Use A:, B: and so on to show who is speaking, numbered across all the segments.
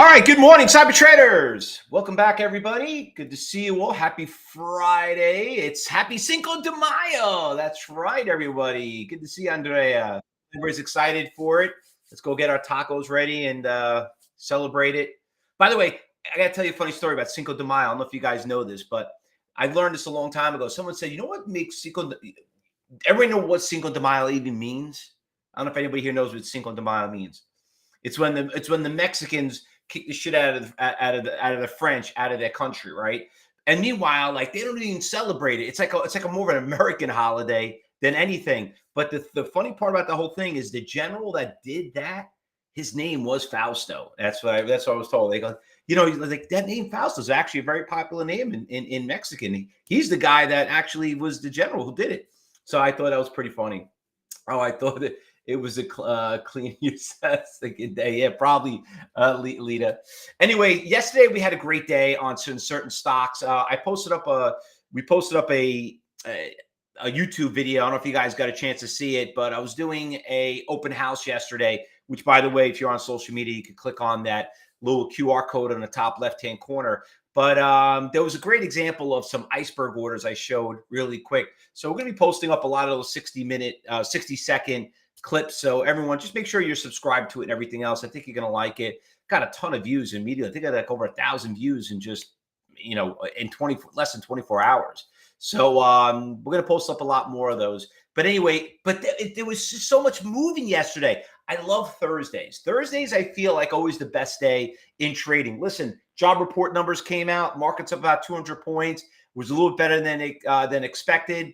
A: All right, good morning, cyber traders. Welcome back, everybody. Good to see you all. Happy Friday. It's happy Cinco de Mayo. That's right, everybody. Good to see you, Andrea. Everybody's excited for it. Let's go get our tacos ready and celebrate it. By the way, I got to tell you a funny story about Cinco de Mayo. I don't know if you guys know this, but I learned this a long time ago. Someone said, you know what makes everybody know what Cinco de Mayo even means? I don't know if anybody here knows what Cinco de Mayo means. It's when the Mexicans kick the shit out of the French out of their country, right? And meanwhile, like they don't even celebrate it. It's like a more of an American holiday than anything. But the funny part about the whole thing is the general that did that, his name was Fausto. That's what I was told. They go, like that name Fausto is actually a very popular name in Mexican. He's the guy that actually was the general who did it. So I thought that was pretty funny. Oh, I thought it was a clean use day. Yeah, probably Lita. Anyway, yesterday we had a great day on certain stocks. We posted up a YouTube video. I don't know if you guys got a chance to see it, but I was doing a open house yesterday, which, by the way, if you're on social media, you can click on that little QR code on the top left-hand corner. But there was a great example of some iceberg orders I showed really quick. So we're going to be posting up a lot of those 60-second clips. So everyone, just make sure you're subscribed to it and everything else. I think you're going to like it. Got a ton of views immediately. I think I got like over 1,000 views in just, in less than 24 hours. So we're going to post up a lot more of those. But anyway, there was just so much moving yesterday. I love Thursdays. Thursdays, I feel like always the best day in trading. Listen, job report numbers came out. Market's up about 200 points. Was a little better than expected.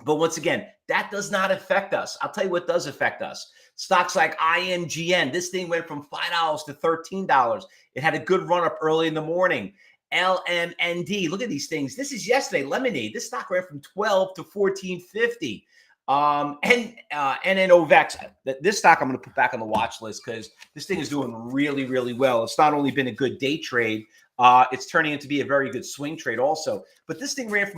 A: But once again, that does not affect us. I'll tell you what does affect us. Stocks like IMGN. This thing went from $5 to $13. It had a good run up early in the morning. LMND. Look at these things. This is yesterday. Lemonade. This stock went from 12 to 14.50. And then OVEX. This stock I'm going to put back on the watch list because this thing is doing really, really well. It's not only been a good day trade, it's turning into be a very good swing trade also. But this thing ran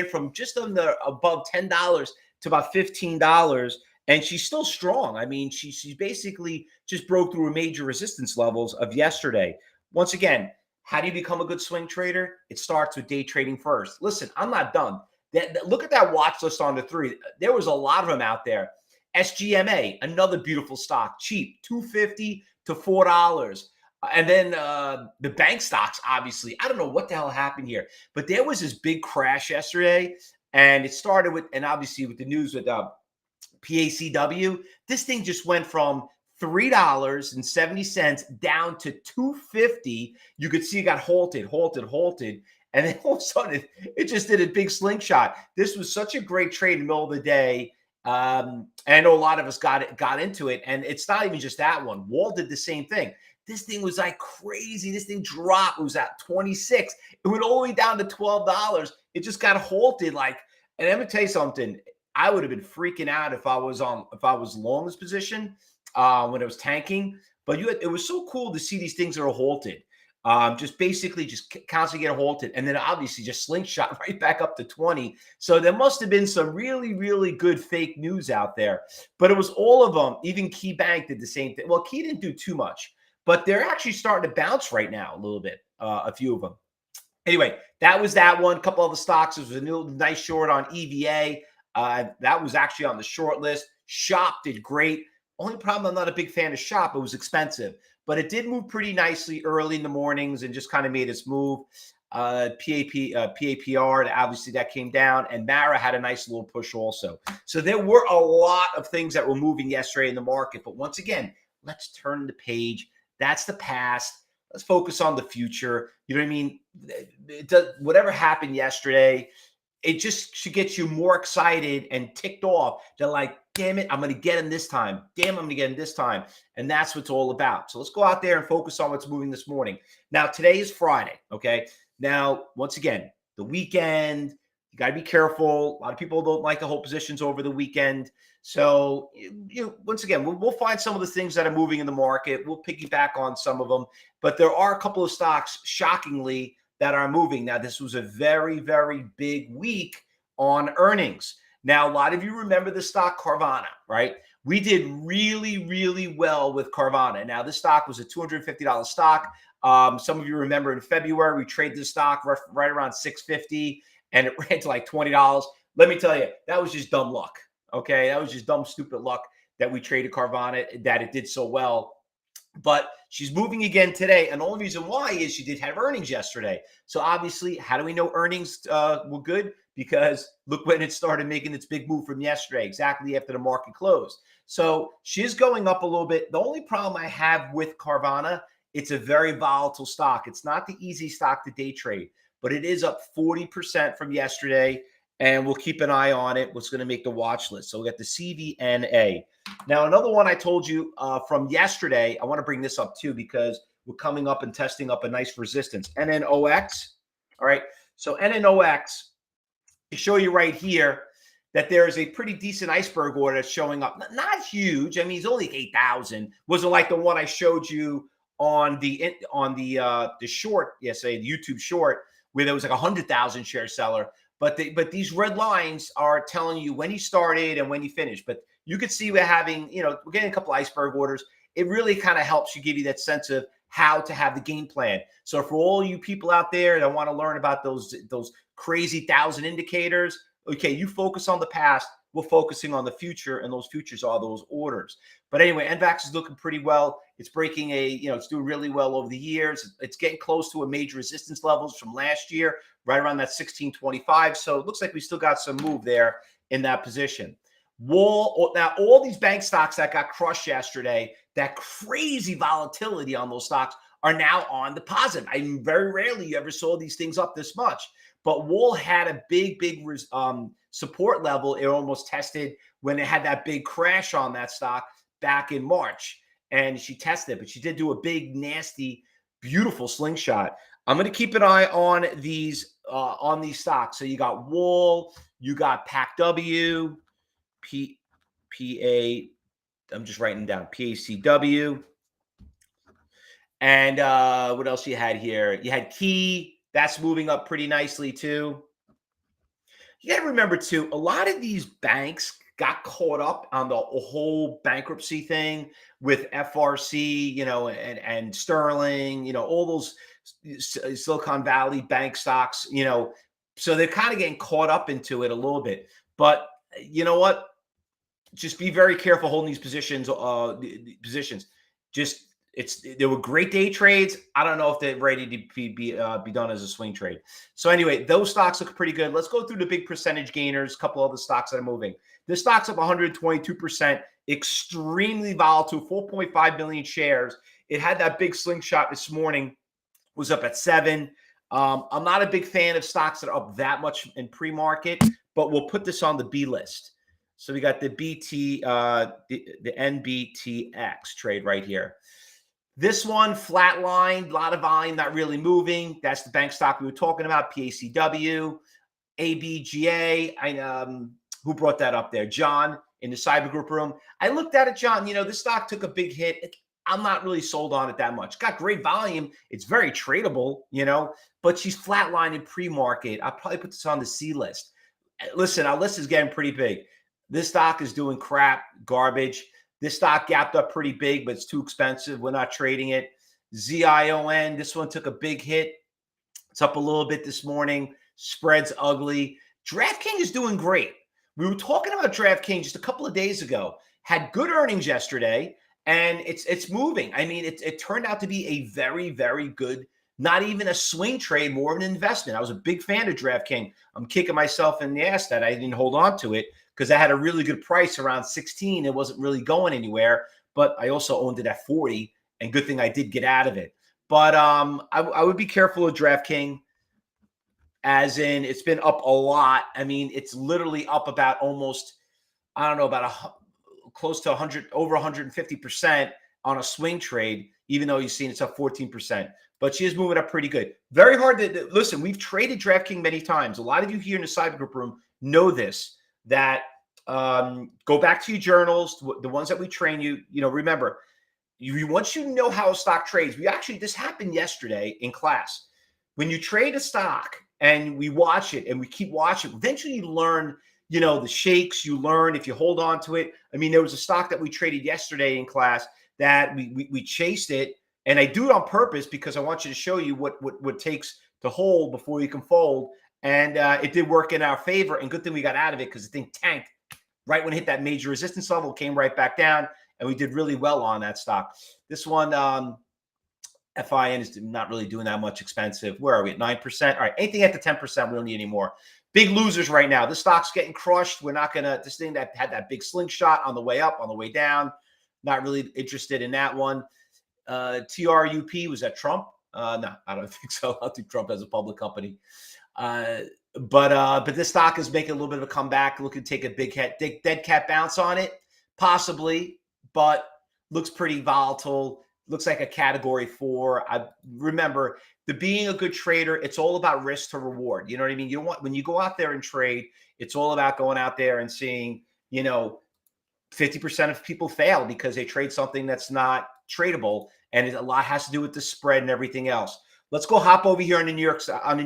A: from just above $10 to about $15, and she's still strong. I mean, she's basically just broke through major resistance levels of yesterday. Once again, how do you become a good swing trader? It starts with day trading first. Listen, I'm not done. Look at that watch list on the three. There was a lot of them out there. SGMA, another beautiful stock, cheap, $2.50 to $4. And then the bank stocks, obviously. I don't know what the hell happened here, but there was this big crash yesterday, and it started with, and obviously with the news with PACW, this thing just went from $3.70 down to $2.50. You could see it got halted. And then all of a sudden, it just did a big slingshot. This was such a great trade in the middle of the day. I know a lot of us got into it, and it's not even just that one. Wall did the same thing. This thing was like crazy. This thing dropped. It was at 26. It went all the way down to $12. It just got halted. And let me tell you something. I would have been freaking out if I was long this position when it was tanking. But it was so cool to see these things that are halted. Just constantly get halted, and then obviously just slingshot right back up to 20. So there must have been some really, really good fake news out there. But it was all of them. Even Key Bank did the same thing. Well, Key didn't do too much, but they're actually starting to bounce right now a little bit, a few of them. Anyway, that was that one. A couple of the stocks. There was a nice short on EVA. That was actually on the short list. Shop did great. Only problem, I'm not a big fan of Shop. It was expensive. But it did move pretty nicely early in the mornings and just kind of made its move. PAPR, obviously that came down. And Mara had a nice little push also. So there were a lot of things that were moving yesterday in the market. But once again, let's turn the page. That's the past. Let's focus on the future. You know what I mean? Whatever happened yesterday, it just should get you more excited and ticked off. They're like, damn it, I'm going to get him this time. Damn, I'm going to get him this time. And that's what it's all about. So let's go out there and focus on what's moving this morning. Now, today is Friday, okay? Now, once again, the weekend, you got to be careful. A lot of people don't like to hold positions over the weekend. So, once again, we'll find some of the things that are moving in the market. We'll piggyback on some of them. But there are a couple of stocks, shockingly, that are moving. Now, this was a very, very big week on earnings. Now, a lot of you remember the stock Carvana, right? We did really, really well with Carvana. Now, this stock was a $250 stock. Some of you remember in February, we traded this stock right around $650 and it ran to like $20. Let me tell you, that was just dumb luck. Okay. That was just dumb, stupid luck that we traded Carvana, that it did so well. But she's moving again today. And the only reason why is she did have earnings yesterday. So obviously, how do we know earnings were good? Because look when it started making its big move from yesterday, exactly after the market closed. So she's going up a little bit. The only problem I have with Carvana, it's a very volatile stock. It's not the easy stock to day trade, but it is up 40% from yesterday. And we'll keep an eye on it. What's going to make the watch list? So we got the CVNA. Now, another one I told you from yesterday, I want to bring this up too, because we're coming up and testing up a nice resistance. NNOX. All right. So NNOX, to show you right here that there is a pretty decent iceberg order that's showing up. Not huge. I mean, it's only 8,000. Wasn't like the one I showed you on the short yesterday, the YouTube short, where there was like 100,000 share seller. But these red lines are telling you when he started and when he finished. But you could see we're having, we're getting a couple iceberg orders. It really kind of helps you, give you that sense of how to have the game plan. So for all you people out there that want to learn about those crazy 1,000 indicators, okay, you focus on the past. We're focusing on the future, and those futures are those orders. But anyway, NVAX is looking pretty well. It's breaking it's doing really well over the years. It's getting close to a major resistance levels from last year, right around that 1625. So it looks like we still got some move there in that position. Now, all these bank stocks that got crushed yesterday, that crazy volatility on those stocks, are now on the positive. I mean, very rarely you ever saw these things up this much. But Wool had a big support level it almost tested when it had that big crash on that stock back in March. And she tested it, but she did do a big, nasty, beautiful slingshot. I'm going to keep an eye on these stocks. So you got Wool, you got PACW, I'm just writing down PACW. And what else you had here? You had Key. That's moving up pretty nicely too. You got to remember too, a lot of these banks got caught up on the whole bankruptcy thing with FRC, and Sterling, all those Silicon Valley bank stocks, so they're kind of getting caught up into it a little bit. But you know what? Just be very careful holding these positions. There were great day trades. I don't know if they're ready to be done as a swing trade. So anyway, those stocks look pretty good. Let's go through the big percentage gainers, a couple other stocks that are moving. This stock's up 122%, extremely volatile, 4.5 million shares. It had that big slingshot this morning, was up at 7. I'm not a big fan of stocks that are up that much in pre-market, but we'll put this on the B list. So we got the the NBTX trade right here. This one, flatlined, a lot of volume, not really moving. That's the bank stock we were talking about, PACW, ABGA. Who brought that up there? John in the Cyber Group room. I looked at it, John. This stock took a big hit. I'm not really sold on it that much. Got great volume. It's very tradable, but she's flatlined in pre-market. I'll probably put this on the C list. Listen, our list is getting pretty big. This stock is doing crap, garbage. This stock gapped up pretty big, but it's too expensive. We're not trading it. ZION, this one took a big hit. It's up a little bit this morning. Spread's ugly. DraftKings is doing great. We were talking about DraftKings just a couple of days ago. Had good earnings yesterday, and it's moving. I mean, it turned out to be a very, very good, not even a swing trade, more of an investment. I was a big fan of DraftKings. I'm kicking myself in the ass that I didn't hold on to it, because I had a really good price around 16. It wasn't really going anywhere, but I also owned it at 40, and good thing I did get out of it. But I would be careful of DraftKings, as in it's been up a lot. I mean, it's literally up about almost, I don't know, about close to 100, over 150% on a swing trade, even though you've seen it's up 14%. But she is moving up pretty good. Very hard to listen. We've traded DraftKings many times. A lot of you here in the Cyber Group room know this. That go back to your journals, the ones that we train you. Remember, once you know how a stock trades, this happened yesterday in class. When you trade a stock and we watch it and we keep watching, eventually you learn you know, the shakes. You learn if you hold on to it. I mean, there was a stock that we traded yesterday in class that we chased it, and I do it on purpose because I want you to show you what takes to hold before you can fold. And it did work in our favor. And good thing we got out of it because the thing tanked right when it hit that major resistance level, came right back down, and we did really well on that stock. This one, FIN is not really doing that much expensive. Where are we at 9%? All right, anything at the 10%, we don't need anymore. Big losers right now. This stock's getting crushed. We're not gonna. This thing that had that big slingshot on the way up, on the way down. Not really interested in that one. TRUP, was that Trump? No, I don't think so. I don't think Trump has a public company. But this stock is making a little bit of a comeback. Looking to take a big dead cat bounce on it, possibly, but looks pretty volatile. Looks like a category 4. I remember being a good trader, it's all about risk to reward. You know what I mean? You don't want, when you go out there and trade, it's all about going out there and seeing, you know, 50% of people fail because they trade something that's not tradable, and a lot has to do with the spread and everything else. Let's go hop over here on the New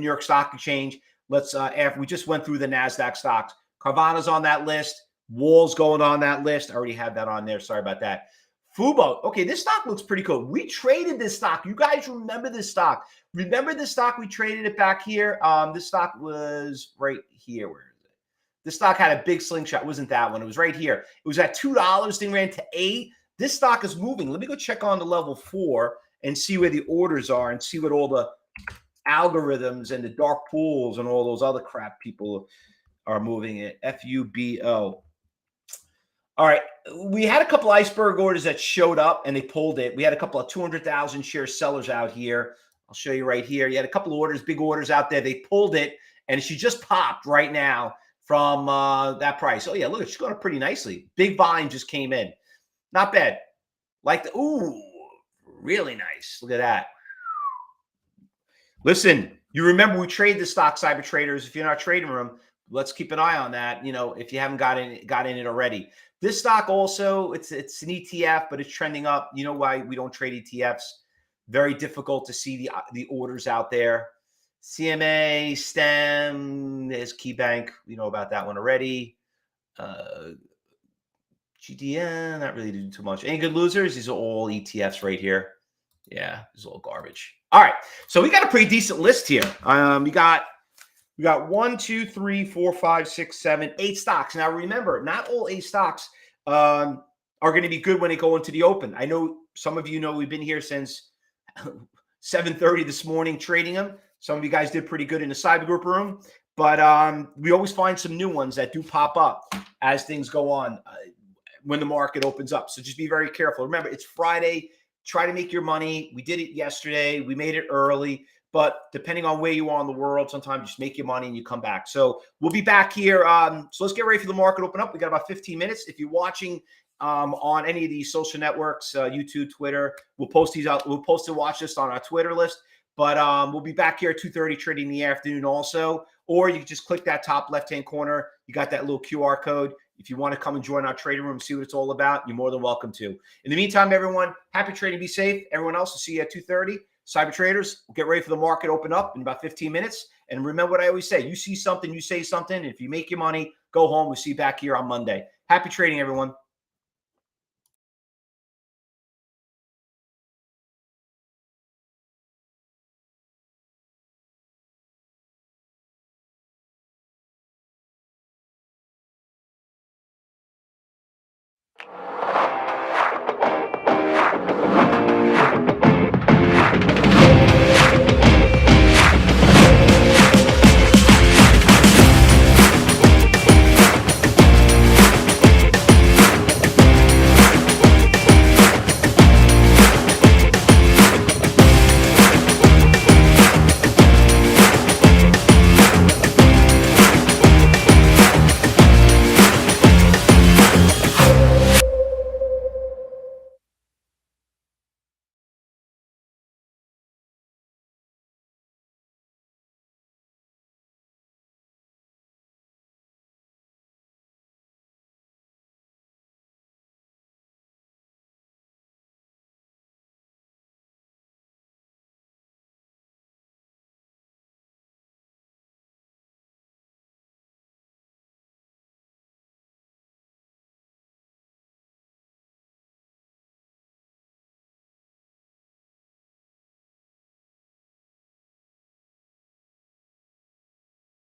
A: York Stock Exchange. Let's after we just went through the NASDAQ stocks. Carvana's on that list. Wall's going on that list. I already had that on there. Sorry about that. Fubo. Okay, this stock looks pretty cool. We traded this stock. You guys remember this stock? Remember this stock? We traded it back here. This stock was right here. Where is it? This stock had a big slingshot. It wasn't that one. It was right here. It was at $2. Thing ran to $8. This stock is moving. Let me go check on the level 4 and see where the orders are and see what all the algorithms and the dark pools and all those other crap people are moving it. FUBO. All right. We had a couple iceberg orders that showed up and they pulled it. We had a couple of 200,000 share sellers out here. I'll show you right here. You had a couple of orders, big orders out there. They pulled it, and she just popped right now from that price. Oh, yeah, look, she's going up pretty nicely. Big volume just came in. Not bad. Like the, ooh, really nice. Look at that. Listen, you remember we trade the stock, cyber traders. If you're not trading them, let's keep an eye on that. You know, if you haven't got in it already. This stock also, it's an ETF, but it's trending up. You know why we don't trade ETFs? Very difficult to see the orders out there. CMA, STEM, there's KeyBank. We know about that one already. GDN, not really doing too much. Any good losers? These are all ETFs right here. Yeah, this is all garbage. All right, so we got a pretty decent list here. We got 1, 2, 3, 4, 5, 6, 7, 8 stocks. Now remember, not all 8 stocks are going to be good when they go into the open. I know some of you know we've been here since 7:30 this morning trading them. Some of you guys did pretty good in the cyber group room, but we always find some new ones that do pop up as things go on when the market opens up. So just be very careful. Remember, it's Friday. Try to make your money. We did it yesterday. We made it early. But depending on where you are in the world, sometimes you just make your money and you come back. So we'll be back here. So let's get ready for the market to open up. We got about 15 minutes. If you're watching on any of these social networks, YouTube, Twitter, we'll post these out. We'll post to watch this on our Twitter list. But we'll be back here at 2:30 trading in the afternoon also. Or you can just click that top left-hand corner. You got that little QR code. If you want to come and join our trading room and see what it's all about, you're more than welcome to. In the meantime, everyone, happy trading. Be safe. Everyone else, we'll see you at 2:30. Cyber traders, we'll get ready for the market to open up in about 15 minutes. And remember what I always say, you see something, you say something. If you make your money, go home. We'll see you back here on Monday. Happy trading, everyone.